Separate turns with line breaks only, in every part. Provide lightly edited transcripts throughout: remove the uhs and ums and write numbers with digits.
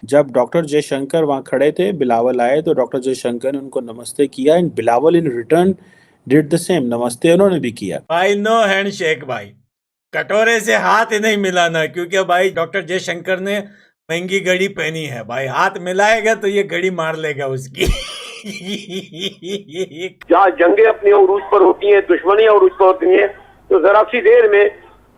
जब डॉक्टर जयशंकर वहाँ खड़े थे, बिलावल आए तो डॉक्टर जयशंकर ने उनको नमस्ते किया and Bilawal in return did the same, नमस्ते उन्होंने भी किया।
भाई नो हैंड शेक भाई, कटोरे से हाथ ही नहीं मिलाना, क्योंकि भाई डॉक्टर जयशंकर ने महंगी घड़ी पहनी है भाई, हाथ मिलाएगा तो ये घड़ी मार लेगा उसकी।
जहाँ जंगें अपनी उरूज पर होती हैं, दुश्मनियां उरूज पर होती हैं, तो जरा सी देर में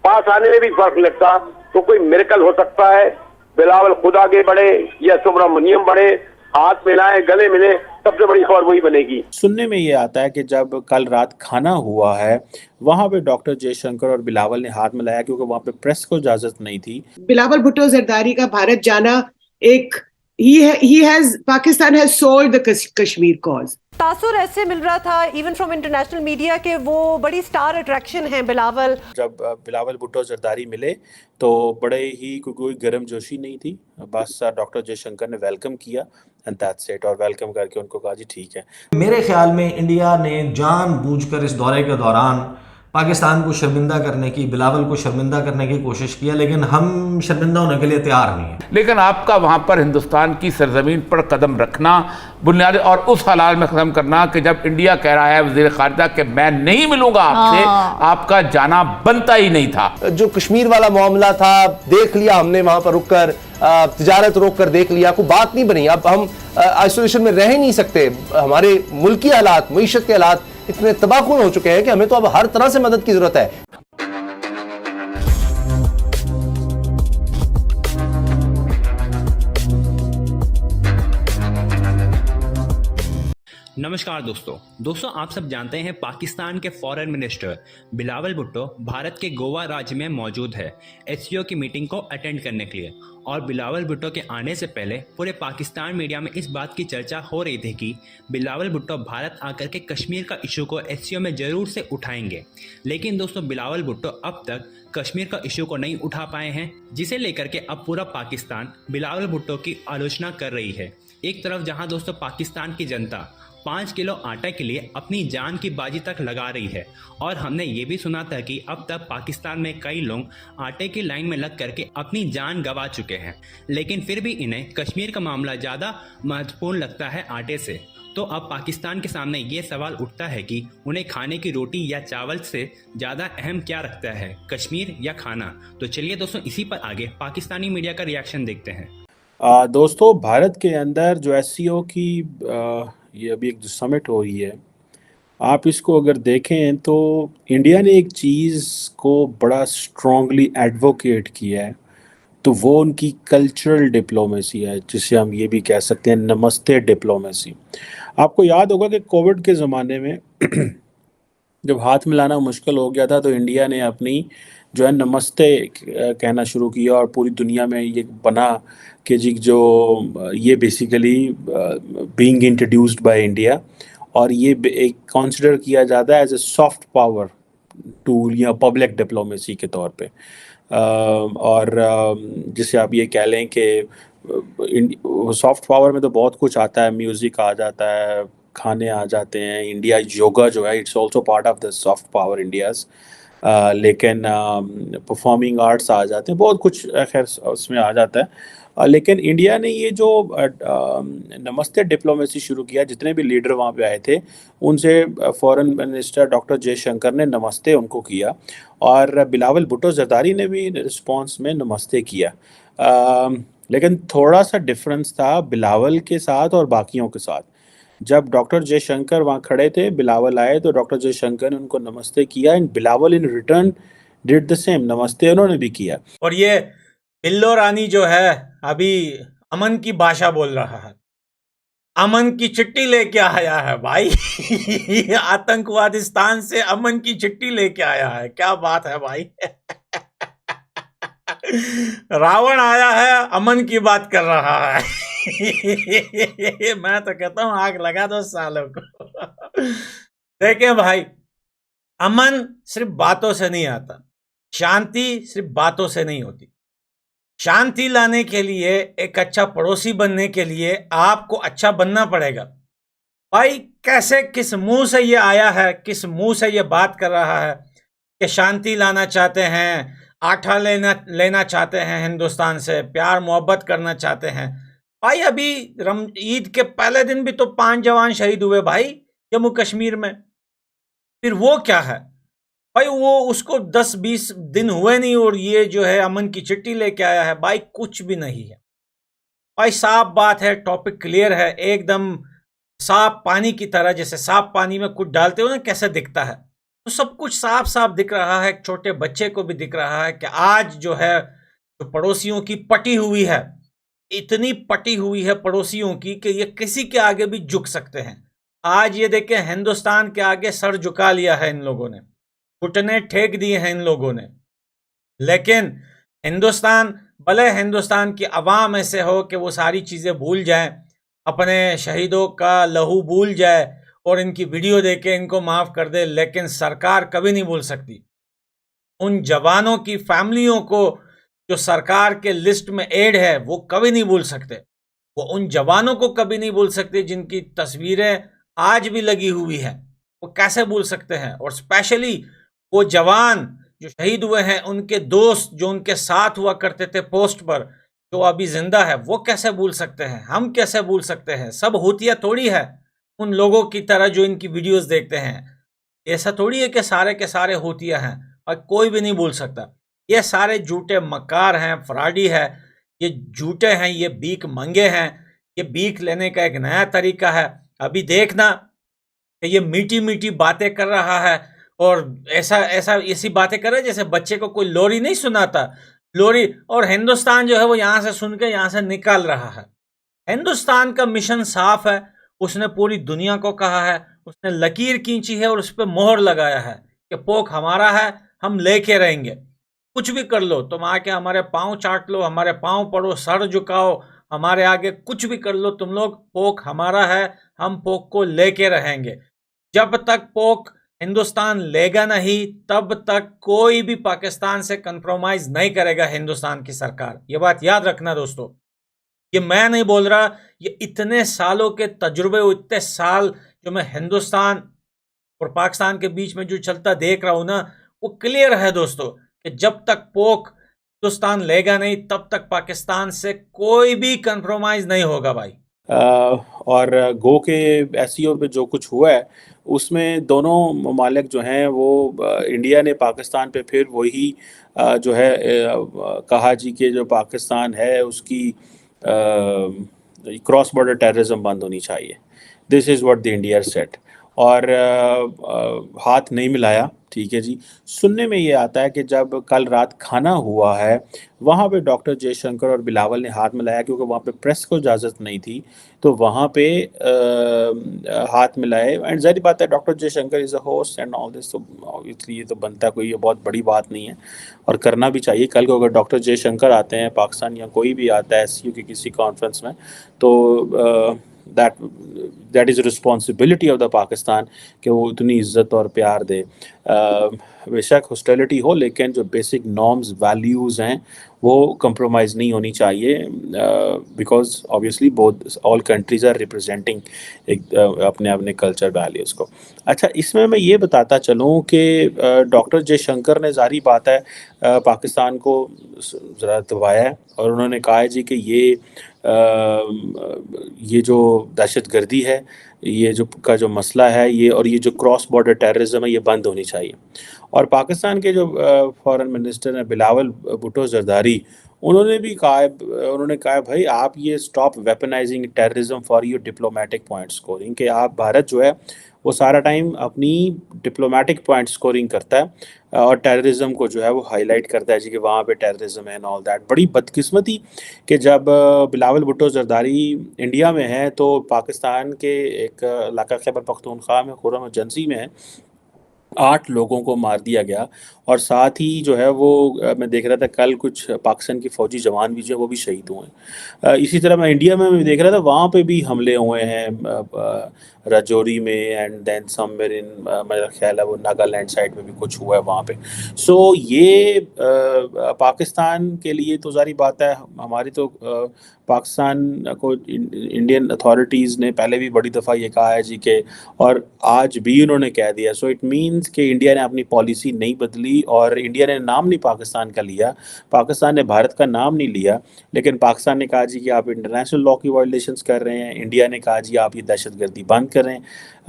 पास आने में भी फर्क लगता, तो कोई मिरेकल हो सकता है। बिलावल खुद आगे बढ़े या सुब्रमण्यम बढ़े, हाथ मिलाए, गले मिले, सबसे बड़ी खबर वही बनेगी।
सुनने में ये आता है कि जब कल रात खाना हुआ है वहां पे डॉक्टर जयशंकर और बिलावल ने हाथ मिलाया क्योंकि वहां पे प्रेस को इजाजत नहीं थी।
बिलावल भुट्टो जरदारी का भारत जाना एक Pakistan has sold the Kashmir cause.
तासुर ऐसे मिल रहा था इवन फ्रॉम इंटरनेशनल मीडिया के वो बड़ी स्टार अट्रैक्शन है बिलावल।
जब बिलावल भुट्टो जरदारी मिले तो बड़े ही कोई गर्म जोशी नहीं थी, बस डॉक्टर जयशंकर ने वेलकम किया एंड दैट्स इट, और वेलकम करके उनको कहा जी ठीक है।
मेरे ख्याल में इंडिया ने जानबूझकर इस दौरे के दौरान पाकिस्तान को शर्मिंदा करने की, बिलावल को शर्मिंदा करने की कोशिश की है, लेकिन हम शर्मिंदा होने के लिए तैयार नहीं हैं।
लेकिन आपका वहाँ पर हिंदुस्तान की सरजमीन पर कदम रखना बुनियादी और उस हालात में कदम करना कि जब इंडिया कह रहा है वज़ीर ख़ारिजा कि मैं नहीं मिलूंगा आपसे, आपका जाना बनता ही नहीं था।
जो कश्मीर वाला मामला था, देख लिया हमने, वहां पर रुककर तिजारत रोक कर देख लिया, कोई बात नहीं बनी। अब हम आइसोलेशन में रह ही नहीं सकते, हमारे मुल्की हालात, मईशत के हालात इतने तबाहकुन हो चुके हैं कि हमें तो अब हर तरह से मदद की जरूरत है।
नमस्कार दोस्तों आप सब जानते हैं पाकिस्तान के फॉरेन मिनिस्टर बिलावल भुट्टो भारत के गोवा राज्य में मौजूद है एससीओ की मीटिंग को अटेंड करने के लिए। और बिलावल भुट्टो के आने से पहले पूरे पाकिस्तान मीडिया में इस बात की चर्चा हो रही थी कि बिलावल भुट्टो भारत आकर के कश्मीर का इशू को एससीओ में ज़रूर से उठाएंगे। लेकिन दोस्तों बिलावल भुट्टो अब तक कश्मीर का इशू को नहीं उठा पाए हैं, जिसे लेकर के अब पूरा पाकिस्तान बिलावल भुट्टो की आलोचना कर रही है। एक तरफ जहाँ दोस्तों पाकिस्तान की जनता 5 किलो आटा के लिए अपनी जान की बाजी तक लगा रही है, और हमने ये भी सुना था कि अब तक पाकिस्तान में कई लोग आटे की लाइन में लग करके अपनी जान गंवा चुके हैं, लेकिन फिर भी इन्हें कश्मीर का मामला ज़्यादा महत्वपूर्ण लगता है आटे से। तो अब पाकिस्तान के सामने ये सवाल उठता है कि उन्हें खाने की रोटी या चावल से ज़्यादा अहम क्या रखता है, कश्मीर या खाना। तो चलिए दोस्तों इसी पर आगे पाकिस्तानी मीडिया का रिएक्शन देखते हैं।
दोस्तों भारत के अंदर जो एससीओ की ये अभी एक जो समिट हो रही है, आप इसको अगर देखें तो इंडिया ने एक चीज़ को बड़ा स्ट्रांगली एडवोकेट किया है, तो वो उनकी कल्चरल डिप्लोमेसी है, जिसे हम ये भी कह सकते हैं नमस्ते डिप्लोमेसी। आपको याद होगा कि कोविड के ज़माने में जब हाथ मिलाना मुश्किल हो गया था तो इंडिया ने अपनी जो है नमस्ते कहना शुरू किया, और पूरी दुनिया में ये बना कि जी जो ये basically being introduced by India, और ये एक कंसिडर किया जाता है as a soft power tool या पब्लिक डिप्लोमेसी के तौर पे। और जिसे आप ये कह लें कि सॉफ्ट पावर में तो बहुत कुछ आता है, म्यूज़िक आ जाता है, खाने आ जाते हैं, इंडिया योगा जो है it's also part of the soft power India's, लेकिन परफॉर्मिंग आर्ट्स आ जाते हैं, बहुत कुछ खैर उसमें आ जाता है। लेकिन इंडिया ने ये जो नमस्ते डिप्लोमेसी शुरू किया, जितने भी लीडर वहाँ पे आए थे उनसे फॉरेन मिनिस्टर डॉक्टर जयशंकर ने नमस्ते उनको किया, और बिलावल भुट्टो जरदारी ने भी रिस्पांस में नमस्ते किया। लेकिन थोड़ा सा डिफरेंस था बिलावल के साथ और बाकियों के साथ। जब डॉक्टर जयशंकर वहाँ खड़े थे, बिलावल आए तो डॉक्टर जयशंकर ने उनको नमस्ते किया and Bilawal in return did the same, नमस्ते उन्होंने भी किया।
और ये बिल्लो रानी जो है अभी अमन की भाषा बोल रहा है, अमन की चिट्ठी लेके आया है भाई। आतंकवादिस्तान से अमन की चिट्ठी लेके आया है, क्या बात है भाई। रावण आया है, अमन की बात कर रहा है। मैं तो कहता हूं आग लगा दो सालों को। देखें भाई, अमन सिर्फ बातों से नहीं आता, शांति सिर्फ बातों से नहीं होती। शांति लाने के लिए, एक अच्छा पड़ोसी बनने के लिए आपको अच्छा बनना पड़ेगा। भाई कैसे, किस मुंह से ये आया है, किस मुंह से ये बात कर रहा है कि शांति लाना चाहते हैं, आठा लेना चाहते हैं हिंदुस्तान से, प्यार मोहब्बत करना चाहते हैं। भाई अभी ईद के पहले दिन भी तो 5 जवान शहीद हुए भाई जम्मू कश्मीर में। फिर वो क्या है भाई, वो उसको 10-20 दिन हुए नहीं और ये जो है अमन की चिट्ठी लेके आया है। भाई कुछ भी नहीं है भाई, साफ बात है, टॉपिक क्लियर है एकदम साफ पानी की तरह। जैसे साफ पानी में कुछ डालते हो ना कैसे दिखता है, तो सब कुछ साफ साफ दिख रहा है। एक छोटे बच्चे को भी दिख रहा है कि आज जो है तो पड़ोसियों की पटी हुई है, इतनी पटी हुई है पड़ोसियों की कि ये किसी के आगे भी झुक सकते हैं। आज ये देखें हिंदुस्तान के आगे सर झुका लिया है इन लोगों ने, घुटने ठेक दिए हैं इन लोगों ने। लेकिन हिंदुस्तान, भले हिंदुस्तान की आवाम ऐसे हो कि वो सारी चीज़ें भूल जाएं, अपने शहीदों का लहू भूल जाए और इनकी वीडियो देख के इनको माफ़ कर दे, लेकिन सरकार कभी नहीं भूल सकती। उन जवानों की फैमिलियों को जो सरकार के लिस्ट में ऐड है वो कभी नहीं भूल सकते। वो उन जवानों को कभी नहीं भूल सकते जिनकी तस्वीरें आज भी लगी हुई है, वो कैसे भूल सकते हैं। और स्पेशली वो जवान जो शहीद हुए हैं, उनके दोस्त जो उनके साथ हुआ करते थे पोस्ट पर, जो अभी जिंदा है, वो कैसे भूल सकते हैं, हम कैसे भूल सकते हैं। सब होतिया थोड़ी है उन लोगों की तरह जो इनकी वीडियोस देखते हैं। ऐसा थोड़ी है कि सारे के सारे होतिया हैं और कोई भी नहीं भूल सकता। ये सारे झूठे मक्कार हैं, फ्रॉडी है, ये झूठे हैं, ये भीख मंगे हैं। ये भीख लेने का एक नया तरीका है। अभी देखना कि ये मीठी मीठी बातें कर रहा है और ऐसी बातें कर रहा है जैसे बच्चे को कोई लोरी नहीं सुनाता, लोरी। और हिंदुस्तान जो है वो यहाँ से सुन के यहाँ से निकाल रहा है। हिंदुस्तान का मिशन साफ है, उसने पूरी दुनिया को कहा है, उसने लकीर खींची है और उस पर मोहर लगाया है कि पोक हमारा है, हम लेके रहेंगे। कुछ भी कर लो, तुम आके हमारे पाँव चाट लो, हमारे पाँव पड़ो, सर झुकाओ, हमारे आगे कुछ भी कर लो तुम लोग, पोक हमारा है, हम पोक को लेके रहेंगे। जब तक पोक हिंदुस्तान लेगा नहीं तब तक कोई भी पाकिस्तान से कंप्रोमाइज नहीं करेगा हिंदुस्तान की सरकार। ये बात याद रखना दोस्तों, ये मैं नहीं बोल रहा, ये इतने सालों के तजुर्बे, इतने साल जो मैं हिंदुस्तान और पाकिस्तान के बीच में जो चलता देख रहा हूं ना, वो क्लियर है दोस्तों कि जब तक पोक हिंदुस्तान लेगा नहीं तब तक पाकिस्तान से कोई भी कंप्रोमाइज नहीं होगा भाई।
और गो के एससीओ पे जो कुछ हुआ है उसमें दोनों ममालिक जो हैं वो इंडिया ने पाकिस्तान पे फिर वही जो है कहा जी कि जो पाकिस्तान है उसकी क्रॉस बॉर्डर टेररिज्म बंद होनी चाहिए। This is what the India set. और हाथ नहीं मिलाया, ठीक है जी। सुनने में ये आता है कि जब कल रात खाना हुआ है वहाँ पे डॉक्टर जयशंकर और बिलावल ने हाथ मिलाया क्योंकि वहाँ पे प्रेस को इजाज़त नहीं थी, तो वहाँ पे हाथ मिलाए। एंड ज़ाहिर बात है doctor Jaishankar is a host and all this, तो ऑब्वियसली ये तो बनता कोई ये बहुत बड़ी बात नहीं है और करना भी चाहिए। कल को अगर डॉक्टर जयशंकर आते हैं पाकिस्तान या कोई भी आता है एससीओ की किसी कॉन्फ्रेंस में, तो that is responsibility of the Pakistan कि वो इतनी इज़्ज़त और प्यार दे। बेशक हॉस्टिलिटी हो लेकिन जो बेसिक नॉर्म्स वैल्यूज़ हैं वो कंप्रोमाइज़ नहीं होनी चाहिए, because obviously both all countries are representing एक अपने अपने कल्चर वैल्यूज़ को। अच्छा, इसमें मैं ये बताता चलूँ कि डॉक्टर जयशंकर ने जारी बात है पाकिस्तान को ज़रा दबाया है और उन्होंने कहा है जी कि ये जो दहशतगर्दी है, ये जो मसला है, ये और ये जो क्रॉस बॉर्डर टेररिज्म है, ये बंद होनी चाहिए। और पाकिस्तान के जो फॉरेन मिनिस्टर हैं बिलावल भुट्टो जरदारी, उन्होंने कहा भाई आप ये stop weaponising terrorism for your diplomatic point scoring, कि आप भारत जो है वो सारा टाइम अपनी डिप्लोमेटिक पॉइंट स्कोरिंग करता है और टेररिज्म को जो है वो हाईलाइट करता है जी कि वहाँ पे टेररिज्म है एंड ऑल दैट। बड़ी बदकिस्मती कि जब बिलावल भुट्टो जरदारी इंडिया में है तो पाकिस्तान के एक इलाका खैबर पख्तूनख्वा में खुर्रम एजेंसी में है 8 लोगों को मार दिया गया। और साथ ही जो है वो मैं देख रहा था कल कुछ पाकिस्तान के फ़ौजी जवान भी जो है वो भी शहीद हुए हैं। इसी तरह मैं इंडिया में भी देख रहा था, वहाँ पे भी हमले हुए हैं राजौरी में एंड देन समवेयर इन मेरा ख्याल है वो नागालैंड साइड में भी कुछ हुआ है वहाँ पे। सो ये पाकिस्तान के लिए तो जारी बात है, हमारी तो पाकिस्तान को इंडियन अथॉरिटीज़ ने पहले भी बड़ी दफ़ा ये कहा है जी के, और आज भी उन्होंने कह दिया। सो इट मीन्स कि इंडिया ने अपनी पॉलिसी नहीं बदली, और इंडिया ने नाम नहीं पाकिस्तान का लिया, पाकिस्तान ने भारत का नाम नहीं लिया, लेकिन पाकिस्तान ने कहा जी कि आप इंटरनेशनल लॉ की वायलेशंस कर रहे हैं, इंडिया ने कहा जी आप ये दहशतगर्दी बंद करें,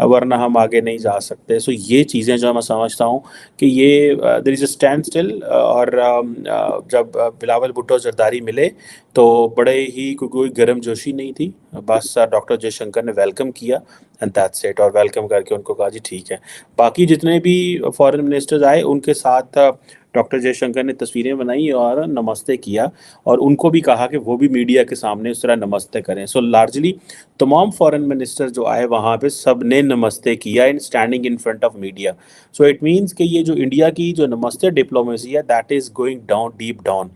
वरना हम आगे नहीं जा सकते। सो ये चीज़ें जो मैं समझता हूँ कि ये there is a standstill. और जब बिलावल भुट्टो जरदारी मिले तो बड़े ही कोई गर्म जोशी नहीं थी, बस डॉक्टर जयशंकर ने वेलकम किया एंड दैट्स इट। और वेलकम करके उनको कहा जी ठीक है। बाकी जितने भी फॉरेन मिनिस्टर्स आए उनके साथ डॉक्टर जयशंकर ने तस्वीरें बनाई और नमस्ते किया, और उनको भी कहा कि वो भी मीडिया के सामने उस तरह नमस्ते करें। सो लार्जली तमाम फॉरेन मिनिस्टर जो आए वहाँ पे सब ने नमस्ते किया इन standing in front of media. So it means कि ये जो इंडिया की जो नमस्ते डिप्लोमेसी है that is going down deep down.